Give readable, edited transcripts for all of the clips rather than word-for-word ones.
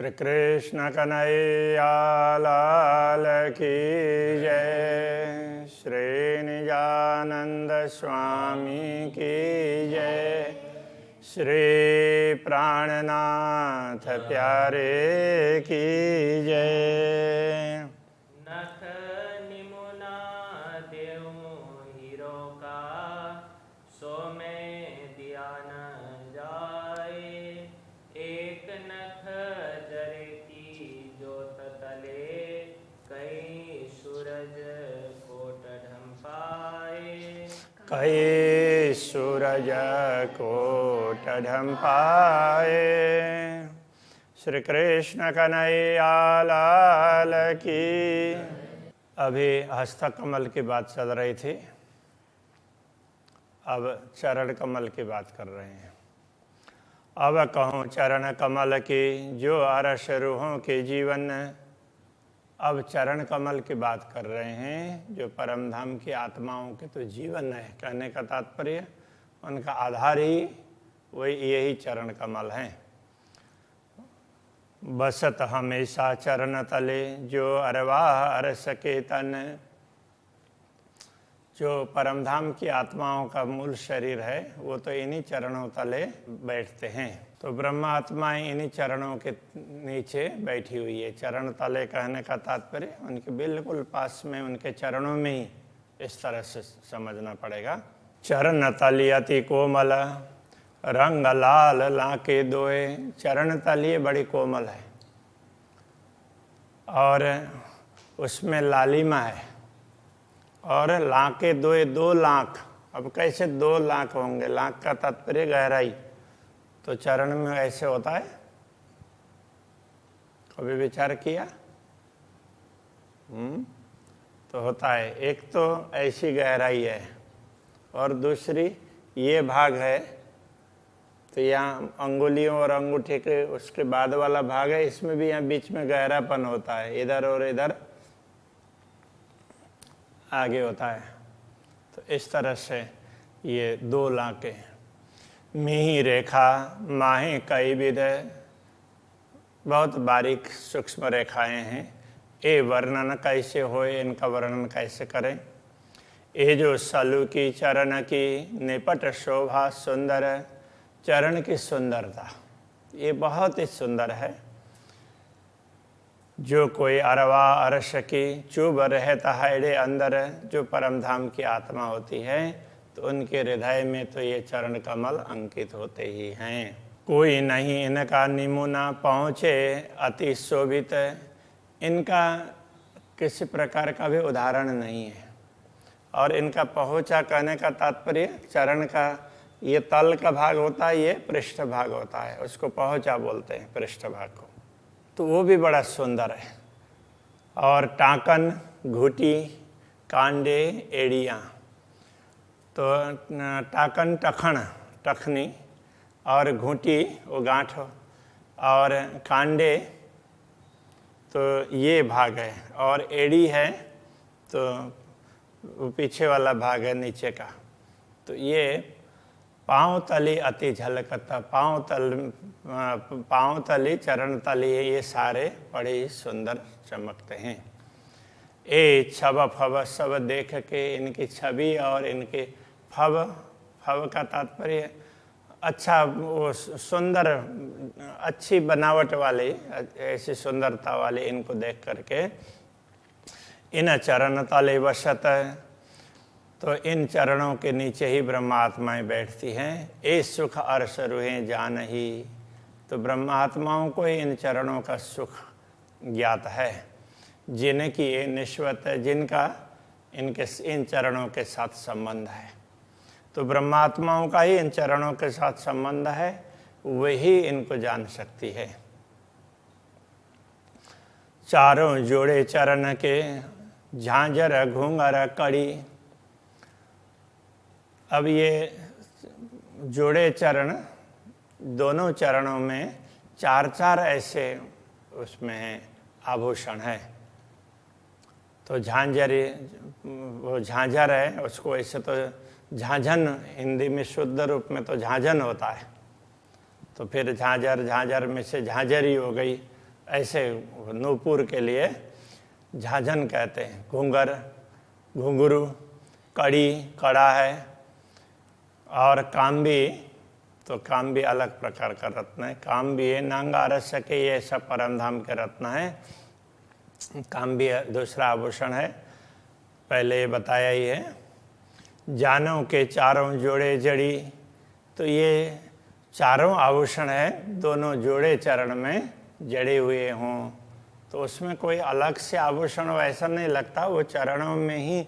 श्री कृष्ण कन्हैया लाल की जय। श्री निजानंद स्वामी की जय। श्री प्राणनाथ प्यारे की जय। नख निमुना देव हीरो का सो में दिया न जाए। एक नख जरे की जोत तले कई सूरज कोट ढंपाए। कई सूरज कोट ढंपाए। श्री कृष्ण कन्हैया लाल की। अभी हस्तकमल की बात चल रही थी, अब चरण कमल की बात कर रहे हैं। अब कहूँ चरण कमल की जो अरस रूहों के जीवन। अब चरण कमल की बात कर रहे हैं जो परम धाम की आत्माओं के तो जीवन है। कहने का तात्पर्य उनका आधार ही वही यही चरण कमल है। बसत हमेशा चरण तले जो अरवाह अरस के तन। जो परमधाम की आत्माओं का मूल शरीर है वो तो इन्हीं चरणों तले बैठते हैं। तो ब्रह्म आत्माएं इन्हीं चरणों के नीचे बैठी हुई है। चरण तले कहने का तात्पर्य उनके बिल्कुल पास में, उनके चरणों में ही, इस तरह से समझना पड़ेगा। चरण तली अति कोमल रंग लाल लाके दोए। चरण तली बड़ी कोमल है और उसमें लालिमा है। और लाके दोए, 2 लाख। अब कैसे 2 लाख होंगे? लाख का तात्पर्य गहराई। तो चरण में ऐसे होता है, कभी विचार किया? तो होता है। एक तो ऐसी गहराई है और दूसरी ये भाग है, तो यहाँ अंगुलियों और अंगूठे के उसके बाद वाला भाग है, इसमें भी यहाँ बीच में गहरापन होता है, इधर और इधर आगे होता है। तो इस तरह से ये 2 लाके। मिही रेखा माहे कई विध, बहुत बारीक सूक्ष्म रेखाएं हैं। ए वर्णन कैसे होए, इनका वर्णन कैसे करें? ए जो सलू की चरण की निपट शोभा सुंदर। चरण की सुंदरता ये बहुत ही सुंदर है। जो कोई अरवा अरश की चुभ रहता है रे अंदर। जो परमधाम की आत्मा होती है तो उनके हृदय में तो ये चरण कमल अंकित होते ही हैं। कोई नहीं इनका निमुना पहुँचे अति शोभित। इनका किसी प्रकार का भी उदाहरण नहीं है। और इनका पहुँचा कहने का तात्पर्य चरण का ये तल का भाग होता है, ये पृष्ठ भाग होता है, उसको पहुँचा बोलते हैं पृष्ठ भाग को। तो वो भी बड़ा सुंदर है। और टाकन घुटी कांडे एड़ियाँ। तो टाकन टखन टखनी और घुटी वो गांठ और कांडे तो ये भाग है। और एड़ी है तो वो पीछे वाला भाग है नीचे का। तो ये पाँव तली अति झलकता। पाँव तली चरण तली ये सारे बड़े ही सुंदर चमकते हैं। ए छब फब सब देख के इनकी छवि और इनके फब। फब का तात्पर्य अच्छा, वो सुंदर अच्छी बनावट वाले, ऐसी सुंदरता वाले इनको देख करके इन चरण तले वसत। तो इन चरणों के नीचे ही ब्रह्मात्माएं बैठती हैं। ए सुख अर्श रूहें जान ही। तो ब्रह्मात्माओं को ही इन चरणों का सुख ज्ञात है, जिनकी ये निश्वत है, जिनका इनके इन चरणों के साथ संबंध है। तो ब्रह्मात्माओं का ही इन चरणों के साथ संबंध है, वही इनको जान सकती है। चारों जोड़े चरण के झांझर घूंघर कड़ी। अब ये जोड़े चरण, दोनों चरणों में 4-4 ऐसे उसमें आभूषण है। तो झांझर, वो झांझर है, उसको ऐसे तो झांझन हिंदी में शुद्ध रूप में तो झांझन होता है। तो फिर झांझर, झांझर में से झांझरी हो गई। ऐसे नूपुर के लिए झांझन कहते हैं। घूंगर, घुंघरू, कड़ी, कड़ा है। और काम्बी, तो काम्बी अलग प्रकार का रत्न है। काम्बी है, नांगारस के, ये सब परमधाम के रत्न है। काम्बी दूसरा आभूषण है, पहले ये बताया ही है। जानों के चारों जोड़े जड़ी, तो ये चारों आभूषण है, दोनों जोड़े चरण में जड़े हुए हों, तो उसमें कोई अलग से आभूषण हो ऐसा नहीं लगता, वो चरणों में ही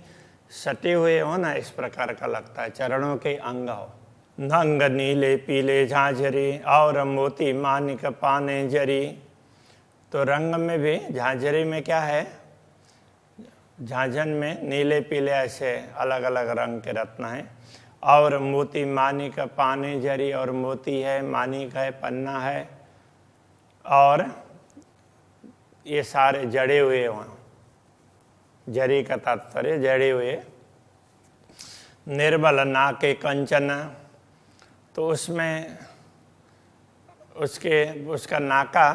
सटे हुए हो ना, इस प्रकार का लगता है, चरणों के अंग हो। नंग नीले पीले झांझरी और मोती मानिक पाने जरी, तो रंग में भी झांझरी में क्या है, झांझन में नीले पीले ऐसे अलग अलग रंग के रत्न हैं। और मोती मानिक पाने जरी, और मोती है, मानिक है, पन्ना है, और ये सारे जड़े हुए वहाँ, जरी का तात्पर्य जड़े हुए। निर्मल नाके कंचन, तो उसमें उसका नाका,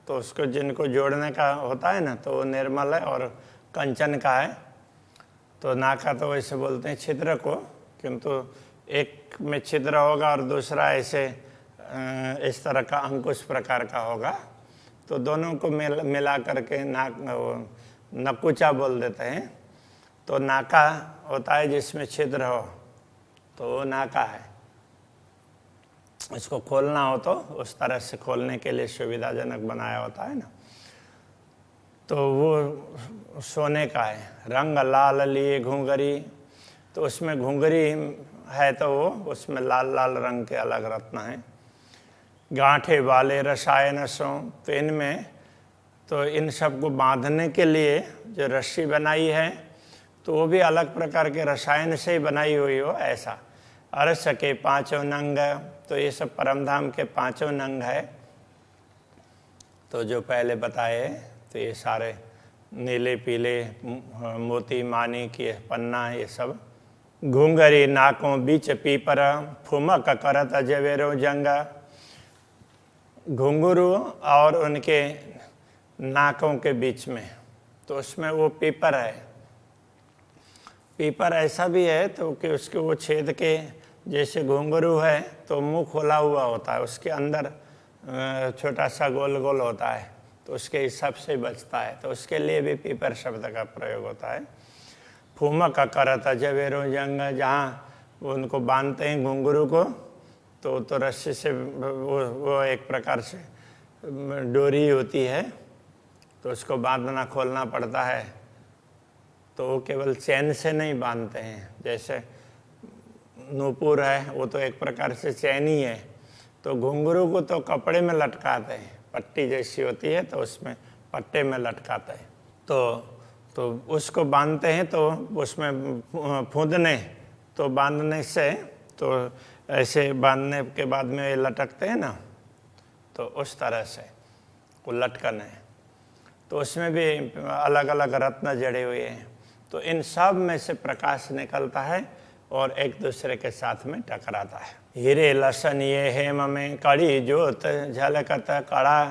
तो उसको जिनको जोड़ने का होता है ना, तो वो निर्मल है और कंचन का है। तो नाका तो वैसे बोलते हैं छिद्र को, किंतु एक में छिद्र होगा और दूसरा ऐसे इस तरह का अंकुश प्रकार का होगा, तो दोनों को मिला करके नकुचा बोल देते हैं। तो नाका होता है जिसमें छिद्र हो, तो वो नाका है। इसको खोलना हो तो उस तरह से खोलने के लिए सुविधाजनक बनाया होता है ना। तो वो सोने का है। रंग लाल लिए घुंघरी, तो उसमें घुंघरी है, तो वो उसमें लाल लाल रंग के अलग रत्न हैं। गांठे वाले रसायन सो, तो इनमें, तो इन सब को बांधने के लिए जो रस्सी बनाई है, तो वो भी अलग प्रकार के रसायन से ही बनाई हुई हो ऐसा। अरस के पांचों नंग, तो ये सब परमधाम के पांचों नंग है। तो जो पहले बताए, तो ये सारे नीले पीले मोती मानिक, ये पन्ना, ये सब। घुंघरी नाकों बीच पीपर, फुमक करत जवेरो जंग, घुंघरू और उनके नाकों के बीच में, तो उसमें वो पीपर है। पीपर ऐसा भी है तो कि उसके वो छेद के, जैसे घुंघरू है तो मुंह खोला हुआ होता है, उसके अंदर छोटा सा गोल गोल होता है, तो उसके हिसाब से बचता है, तो उसके लिए भी पीपर शब्द का प्रयोग होता है। फूमक करत जवेरो जंग, जहाँ उनको बांधते हैं घुंघरू को, तो रस्सी से वो एक प्रकार से डोरी होती है, तो उसको बांधना खोलना पड़ता है। तो वो केवल चैन से नहीं बांधते हैं, जैसे नूपुर है वो तो एक प्रकार से चैन ही है, तो घुंघरू को तो कपड़े में लटकाते हैं, पट्टी जैसी होती है तो उसमें पट्टे में लटकाते हैं। तो उसको बांधते हैं, तो उसमें फूंदने, तो बांधने से, तो ऐसे बांधने के बाद में ये लटकते हैं ना, तो उस तरह से वो लटकन है। तो उसमें भी अलग अलग रत्न जड़े हुए हैं। तो इन सब में से प्रकाश निकलता है और एक दूसरे के साथ में टकराता है। हीरे लसन ये हेम में, कड़ी जोत झलकत, कड़ा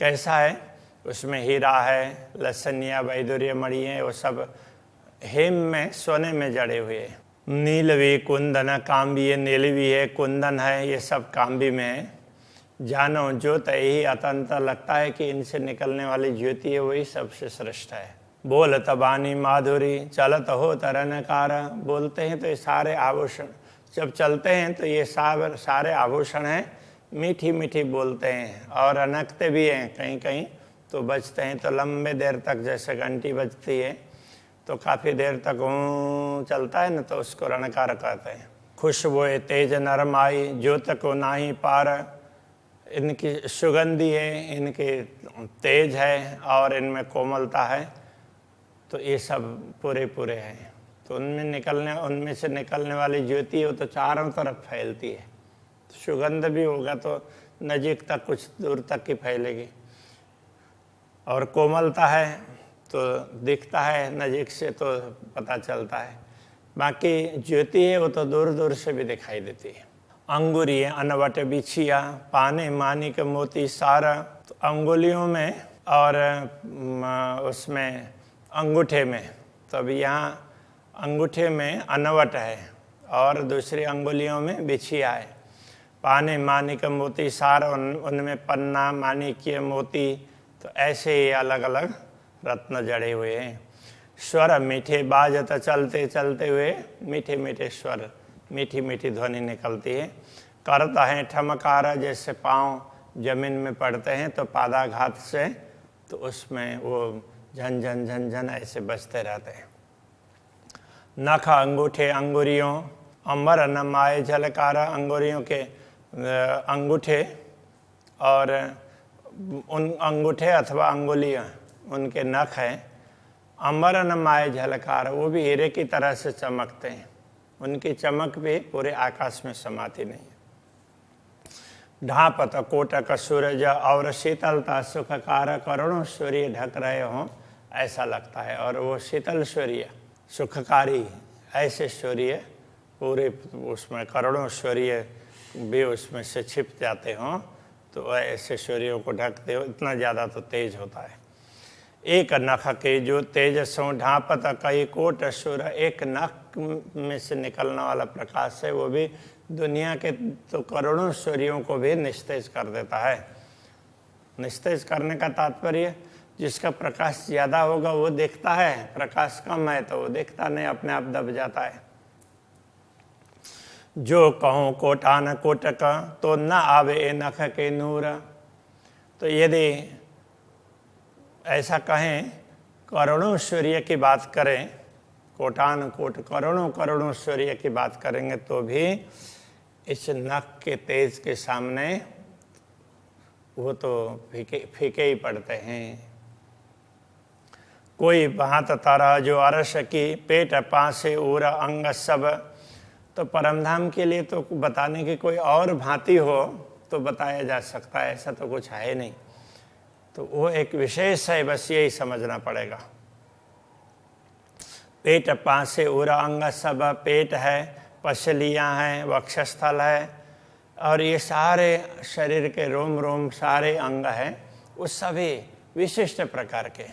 कैसा है, उसमें हीरा है, लसनिया वैदुर्य मणि है, वो सब हेम में, सोने में जड़े हुए हैं। नीलवी कुंदन काम्बी, नीलवी है, कुंदन है, ये सब काम्बी में है। जानो ज्योत, यही अतंत लगता है कि इनसे निकलने वाली ज्योति है वही सबसे श्रेष्ठ है। बोलत बानी माधुरी, चलत हो तरनकार, बोलते हैं तो ये सारे आभूषण, जब चलते हैं तो ये सारे आभूषण हैं, मीठी मीठी बोलते हैं और अनकते भी हैं, कहीं कहीं तो बजते हैं, तो लंबे देर तक, जैसे घंटी बजती है तो काफ़ी देर तक चलता है ना, तो उसको रणकार कहते हैं। खुशबू तेज नरमाई, ज्योत को नाही पार, इनकी सुगंधी है, इनकी तेज है और इनमें कोमलता है, तो ये सब पूरे पूरे हैं। तो उनमें से निकलने वाली ज्योति वो तो चारों तरफ फैलती है, सुगंध भी होगा तो नजीक तक, कुछ दूर तक की फैलेगी, और कोमलता है तो दिखता है नजीक से तो पता चलता है, बाकी ज्योति है वो तो दूर दूर से भी दिखाई देती है। अंगुरी अनवट बिछिया, पाने मानिक मोती सारा, तो अंगुलियों में और उसमें अंगूठे में, तो अभी यहाँ अंगूठे में अनवट है और दूसरी अंगुलियों में बिछिया है। पाने मानिक मोती सार, उनमें पन्ना माणिक्य मोती, तो ऐसे ही अलग अलग रत्न जड़े हुए हैं। स्वर मीठे बाजत, चलते चलते हुए मीठे मीठे स्वर, मीठी मीठी ध्वनि निकलती है। करता है ठमकारा, जैसे पाँव जमीन में पड़ते हैं तो पादाघात से, तो उसमें वो झन झन झन झन ऐसे बजते रहते हैं। नख अंगूठे अंगुरियों, अम्बर नमाए झलकारा, अंगुरियों के अंगूठे और उन अंगूठे अथवा अंगुलियां उनके नख हैं। अम्बर नमाए झलकार, वो भी हीरे की तरह से चमकते हैं, उनकी चमक भी पूरे आकाश में समाती नहीं है। ढापत कोटक सूरज, और शीतलता सुखकार, करोड़ों सूर्य ढक रहे हों ऐसा लगता है। और वो शीतल सूर्य सुखकारी, ऐसे सूर्य पूरे उसमें करोड़ों सूर्य भी उसमें से छिप जाते हों, तो ऐसे सूर्यों को ढकते हो, इतना ज़्यादा तो तेज होता है। एक नख के जो तेजसों ढापत कई कोट सूर, एक नख में से निकलने वाला प्रकाश है, वो भी दुनिया के तो करोड़ों सूर्यों को भी निस्तेज कर देता है। निस्तेज करने का तात्पर्य, जिसका प्रकाश ज़्यादा होगा वो देखता है, प्रकाश कम है तो वो देखता नहीं, अपने आप दब जाता है। जो कहूँ कोटान कोटक, तो न आवे नख के नूर, तो यदि ऐसा कहें करोड़ों सूर्य की बात करें, कोटान कोट करोड़ों करोड़ों सूर्य की बात करेंगे तो भी इस नख के तेज के सामने वो तो फीके ही पड़ते हैं। कोई भांत तारा जो अरस की, पेट पासे उर अंग सब, तो परमधाम के लिए तो बताने की कोई और भांति हो तो बताया जा सकता है, ऐसा तो कुछ है नहीं, तो वो एक विशेष है, बस यही समझना पड़ेगा। पेट पासे उर अंग सब, पेट है, पसलियाँ हैं, वक्षस्थल है, और ये सारे शरीर के रोम रोम सारे अंग हैं, उस सभी विशिष्ट प्रकार के।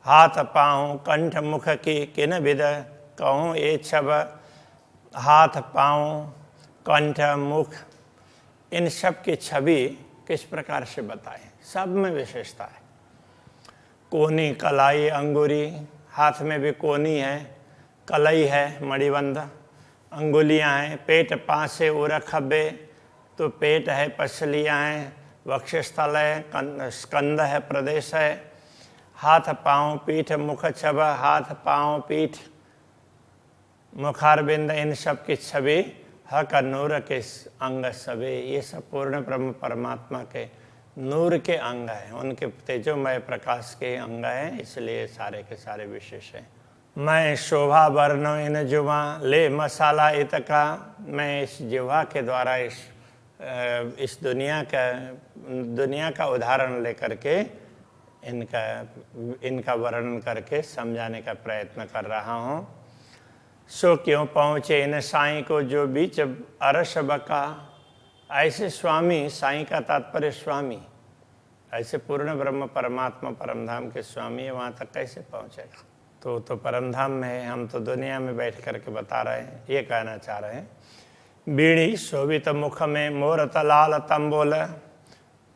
हाथ पाँव कंठ मुख की किन विध कहूँ ये छब, हाथ पाँव कंठ मुख इन सब की छवि किस प्रकार से बताएं, सब में विशेषता है। कोनी कलाई अंगुरी, हाथ में भी कोनी है, कलाई है मणिबंध, अंगुलियां हैं। पेट पासे उर खब्बे, तो पेट है, पसलियां हैं, वक्षस्थल है, स्कंद है, प्रदेश है। हाथ पाँव पीठ मुख छब, हाथ पाँव पीठ मुखारबिंद इन सब की छवि हक नूर के अंग सभी, ये सब पूर्ण ब्रह्म परमात्मा के नूर के अंग हैं, उनके तेजोमय प्रकाश के अंग हैं, इसलिए सारे के सारे विशेष हैं। मैं शोभा वर्ण इन जुवा ले मसाला इतका, मैं इस जिह्वा के द्वारा इस दुनिया का उदाहरण लेकर के इनका वर्णन करके समझाने का प्रयत्न कर रहा हूँ। सो क्यों पहुँचे इन साईं को जो बीच अरस बका, ऐसे स्वामी, साईं का तात्पर्य स्वामी, ऐसे पूर्ण ब्रह्म परमात्मा परमधाम के स्वामी है, वहाँ तक कैसे पहुँचेगा? तो परमधाम में है, हम तो दुनिया में बैठ करके बता रहे हैं, ये कहना चाह रहे हैं। बीड़ी शोभित मुख में मोर तलाल तंबोल,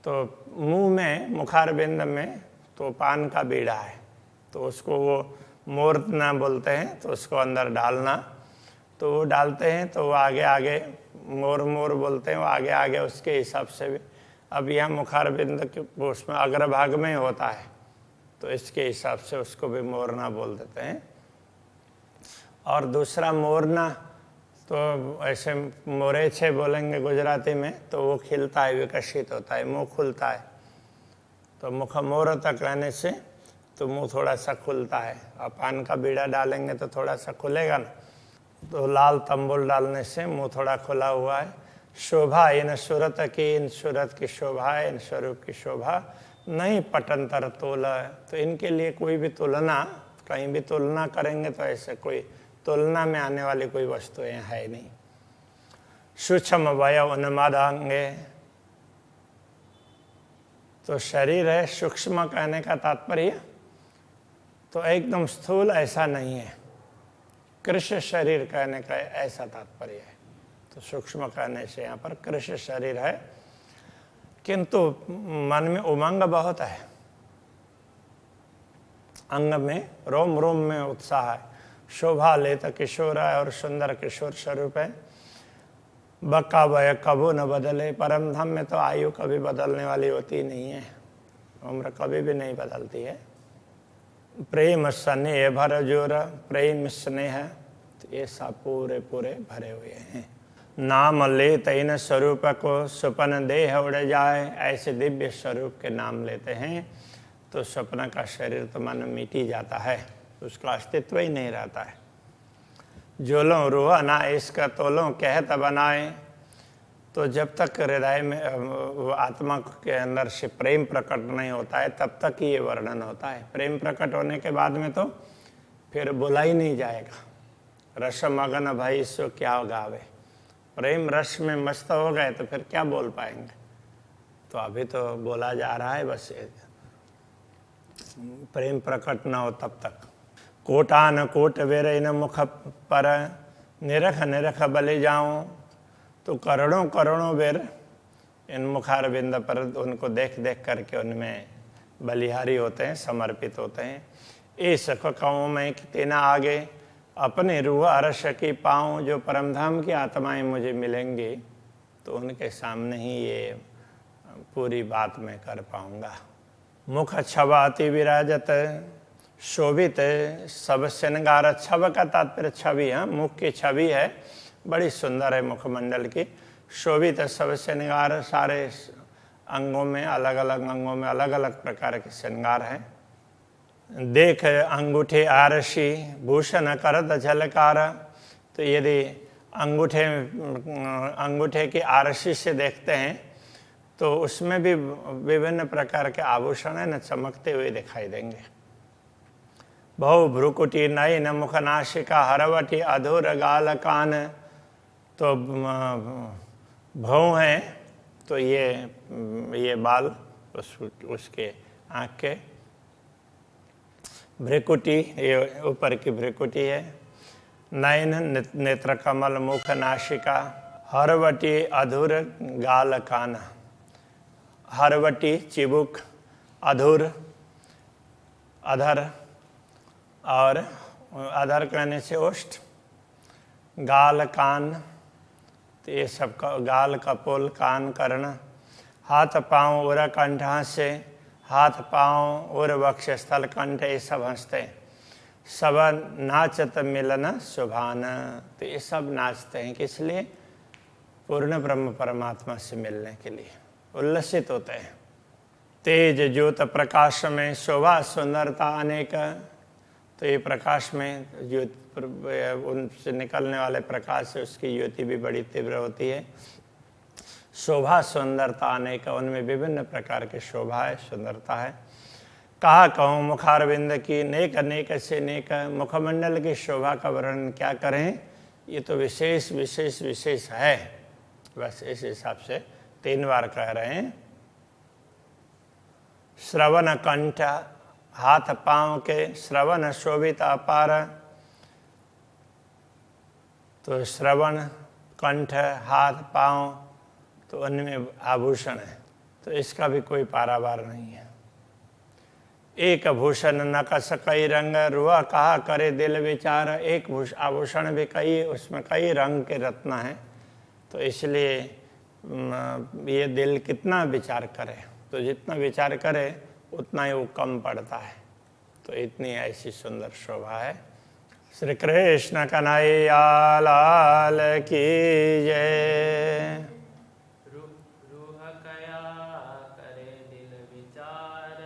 तो मुंह में मुखारबिंद में तो पान का बीड़ा है, तो उसको वो मोर ना बोलते हैं, तो उसको अंदर डालना, तो वो डालते हैं तो वो आगे आगे मोर मोर बोलते हैं, वो आगे आगे उसके हिसाब से भी। अब यह मुखारबिंद के उसमें अग्रभाग में होता है, तो इसके हिसाब से उसको भी मोरना बोल देते हैं। और दूसरा मोरना, तो ऐसे मोरेछे बोलेंगे गुजराती में, तो वो खिलता है, विकसित होता है, मुंह खुलता है, तो मुख मोर तक रहने से तो मुंह थोड़ा सा खुलता है। और पान का बीड़ा डालेंगे तो थोड़ा सा खुलेगा ना, तो लाल तंबुल डालने से मुंह थोड़ा खुला हुआ है। शोभा इन सूरत की, इन सूरत की शोभा, इन स्वरूप की शोभा नहीं पटंतर तोला, तो इनके लिए कोई भी तुलना, कहीं भी तुलना करेंगे तो ऐसे कोई तुलना में आने वाली कोई वस्तुएं है नहीं। सूक्ष्म वय उन्मादांगे, तो शरीर है सूक्ष्म कहने का तात्पर्य तो एकदम स्थूल ऐसा नहीं है, कृष्ण शरीर कहने का ऐसा तात्पर्य है। तो सूक्ष्म कहने से यहाँ पर कृष्ण शरीर है, किंतु मन में उमंग बहुत है, अंग में रोम रोम में उत्साह है, शोभा लेता किशोर है और सुंदर किशोर स्वरूप है। बका वय कबू न बदले, परम धाम में तो आयु कभी बदलने वाली होती नहीं है, उम्र कभी भी नहीं बदलती है। प्रेम स्नेह भर जोर, प्रेम स्नेह तो ये सब पूरे पूरे भरे हुए हैं। नाम ले तैन स्वरूप को स्वप्न देह उड़ जाए, ऐसे दिव्य स्वरूप के नाम लेते हैं तो स्वप्न का शरीर तो मन मिट ही जाता है, उसका अस्तित्व ही नहीं रहता है। जोलों रूह ना इसका तोलों कहत बनाए, तो जब तक हृदय में वो आत्मा के अंदर से प्रेम प्रकट नहीं होता है तब तक ही ये वर्णन होता है। प्रेम प्रकट होने के बाद में तो फिर बोला ही नहीं जाएगा। रस मगन भाई सो क्या गावे, प्रेम रस में मस्त हो गए तो फिर क्या बोल पाएंगे। तो अभी तो बोला जा रहा है, बस प्रेम प्रकट ना हो तब तक। कोटान कोट वेरे न मुख पर, निरख निरख बलि जाऊं, तो करोड़ों करोड़ों बेर इन मुखारबिंद पर उनको देख देख करके उनमें बलिहारी होते हैं, समर्पित होते हैं। ए सख कहूँ मैं कि तेना आगे, अपने रूह अरश की पाऊँ, जो परमधाम की आत्माएं मुझे मिलेंगी तो उनके सामने ही ये पूरी बात मैं कर पाऊँगा। मुख छवाति विराजत, शोभित सब श्रृंगार। छव का तात्पर्य छवि है, मुख की छवि है, बड़ी सुंदर है मुखमंडल की। शोभित सब श्रृंगार, सारे अंगों में अलग अलग अंगों में अलग अलग प्रकार के श्रृंगार हैं। देख अंगूठे आरसी, भूषण करत झलकार, तो यदि अंगूठे की आरसी से देखते हैं तो उसमें भी विभिन्न प्रकार के आभूषण है न चमकते हुए दिखाई देंगे। बहु भ्रुकुटी नई न मुख नाशिका, हरवटी अधूर गाल कान, तो भौं है तो ये बाल उसके आँख के। भ्रिकुटी ये ऊपर की भ्रिकुटी है। नयन नेत्र कमल मुख नाशिका, हरवटी अधूर गाल कान। हरवटी चिबुक, अधूर अधर, और अधर कहने से ओष्ठ, गाल कान तो ये सब का, गाल कपोल कान कर्ण। हाथ पाँव उर कंठ से, हाथ पाँव उर वक्ष स्थल कंठ, ये सब हंसते हैं। सब नाचत मिलन सुभान, तो ये सब नाचते हैं किस लिए? पूर्ण ब्रह्म परमात्मा से मिलने के लिए उल्लसित होते हैं। तेज ज्योत प्रकाश में शोभा सुंदरता अनेक, तो ये प्रकाश में उनसे निकलने वाले प्रकाश से उसकी ज्योति भी बड़ी तीव्र होती है। शोभा सुंदरता अनेक, उनमें विभिन्न प्रकार की शोभा है, सुंदरता है। कहा कहूँ मुखारविंद की, नेक अनेक से नेक। मुखमंडल की शोभा का वर्णन क्या करें, ये तो विशेष विशेष विशेष है, बस इस हिसाब से 3 बार कह रहे हैं। श्रवण कंठ, हाथ पांव के श्रवण शोभित अपार, तो श्रवण कंठ हाथ पांव तो उनमें आभूषण है, तो इसका भी कोई पारावार नहीं है। एक भूषण न कस कई रंग, रुआ कहा करे दिल विचार। एक आभूषण भी कई, उसमें कई रंग के रत्न हैं, तो इसलिए ये दिल कितना विचार करे, तो जितना विचार करे उतना ही वो कम पड़ता है। तो इतनी ऐसी सुंदर शोभा है। श्री कृष्ण कन्हैया लाल की जय। रूह कया करे दिल विचार,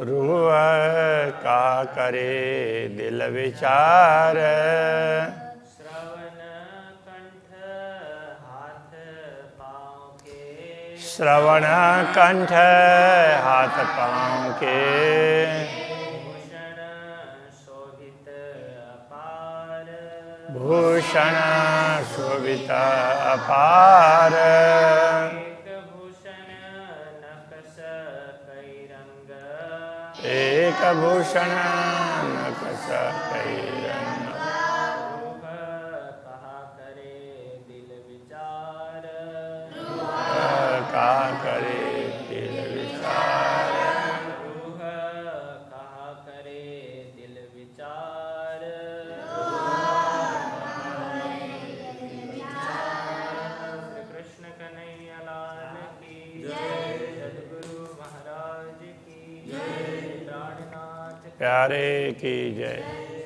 रूह का करे दिल विचार। श्रवण कंठ हाथ पाँव के, श्रवण कंठ हाथ पाँव के। भूषण शोभित अपार, भूषण शोभित अपार। एक भूषण नकस वेशभूषण न कसा कहिरन। रूह कहा करे दिल विचार, कहा करे दिल विचार। रूह कहा करे दिल विचार। श्री कृष्ण कन्हैया लाल की जय, सद्गुरु महाराज की जय, प्राणनाथ प्यारे की जय।